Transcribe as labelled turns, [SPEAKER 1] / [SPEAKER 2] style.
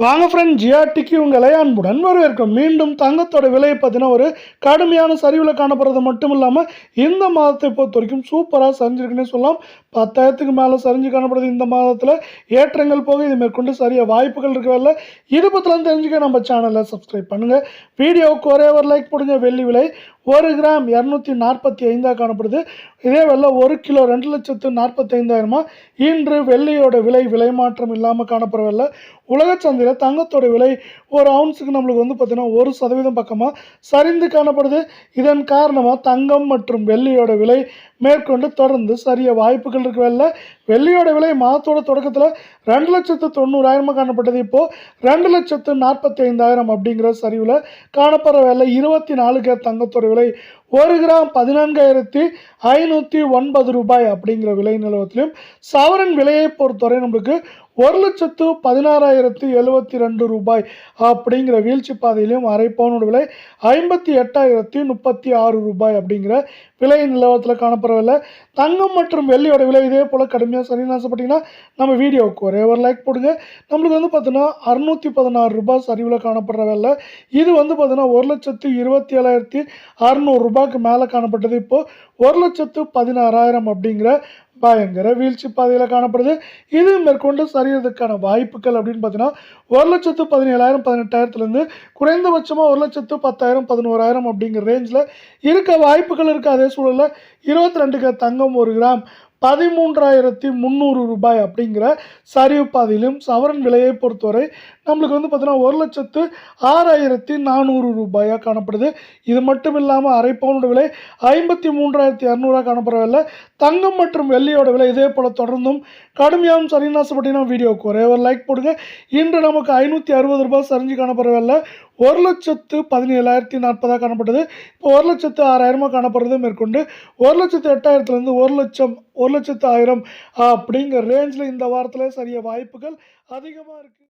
[SPEAKER 1] வாங்க ஃப்ரெண்ட், ஜிஆர்டிக்கு உங்களை அன்புடன் வரவேற்கும். மீண்டும் தங்கத்தோட விலையை பார்த்தீங்கன்னா ஒரு கடுமையான சரிவில் காணப்படுறது மட்டும் இல்லாமல் இந்த மாதத்தை பொறுத்த வரைக்கும் சூப்பராக சரிஞ்சிருக்குன்னே சொல்லலாம். 10,000க்கு மேலே சரிஞ்சு காணப்படுது இந்த மாதத்தில். ஏற்றங்கள் போக இது மேற்கொண்டு சரியாக வாய்ப்புகள் இருக்கவில்லை. இது பற்றிலாம் தெரிஞ்சுக்க நம்ம சேனலை சப்ஸ்கிரைப் பண்ணுங்கள். வீடியோவுக்கு ஒரே ஒரு லைக் போடுங்க. வெள்ளி விலை 1 கிராம் 245 காணப்படுது. இதே வெள்ளை 1 கிலோ 2,45,000 இன்று வெள்ளியோட விலை மாற்றம் இல்லாமல் காணப்படவில்லை. உலக சந்தையில் தங்கத்தோட விலை ஒரு அவுன்ஸுக்கு நம்மளுக்கு பார்த்தீங்கன்னா 1% பக்கமாக சரிந்து காணப்படுது. இதன் காரணமாக தங்கம் மற்றும் வெள்ளியோட விலை மேற்கொண்டு தொடர்ந்து சரிய வாய்ப்புகள் இருக்கவில்லை. வெள்ளியோட விலை மாதத்தோட தொடக்கத்தில் 2,90,000 காணப்பட்டது. இப்போது 2,45,000 அப்படிங்கிற சரிவில் காணப்படவில்லை. 24 கேரட் தங்கத்தோட விலை 1 கிராம் 14,509 ரூபாய் அப்படிங்கிற விலை நிலவரத்திலும் சவரன் விலையை பொறுத்தவரை நம்மளுக்கு 1,16,072 ரூபாய் அப்படிங்கிற வீழ்ச்சி பாதையிலும் அரை பவுனோட விலை 58,036 ரூபாய் அப்படிங்கிற விலை நிலவரத்தில் காணப்படவில்லை. தங்கம் மற்றும் வெள்ளியோட விலை இதே போல் கடுமையாக சரின்னு ஆசைப்பட்டீங்கன்னா நம்ம வீடியோவுக்கு ஒரே ஒரு லைக் போடுங்க. நம்மளுக்கு பார்த்தீங்கன்னா 616 ரூபாய் சரிவில் காணப்படுற விலை. இது பார்த்தீங்கன்னா 1,27,600 ரூபாய்க்கு மேலே காணப்பட்டது. இப்போது 1,16,000 அப்படிங்கிற பயங்கர வீழ்ச்சி பாதையில் காணப்படுது. இது மேற்கொண்டு சரியறதுக்கான வாய்ப்புகள் அப்படின்னு பார்த்தீங்கன்னா 1,17,000 18,000லேருந்து குறைந்தபட்சமாக 1,10,000 11,000 அப்படிங்கிற ரேஞ்சில் இருக்க வாய்ப்புகள் இருக்குது. அதே சூழலில் 22 கிராம் தங்கம் 1 கிராம் 13,300 ரூபாய் அப்படிங்கிற சரிவு பாதையிலும் சவரன் விலையை பொறுத்தவரை நம்மளுக்கு பார்த்தீங்கன்னா 1,06,400 ரூபாயாக காணப்படுது. இது மட்டும் இல்லாமல் அரை பவுனோட விலை 53,200 காணப்படவில்லை. தங்கம் மற்றும் வெள்ளியோட விலை இதே போல் தொடர்ந்தும் கடுமையாகவும் சரின்னு ஆசைப்பட்டீங்கன்னா வீடியோவுக்கு ஒரே ஒரு லைக் போடுங்க. இன்று நமக்கு 560 ரூபாய் சரிஞ்சு காணப்படவில்லை. 1,17,040 காணப்பட்டது. இப்போ 1,06,000 காணப்படுறது. மேற்கொண்டு 1,08,000லேருந்து 1,00,000 அப்படிங்கிற ரேஞ்சில் இந்த வாரத்தில் சரிய வாய்ப்புகள் அதிகமாக இருக்குது.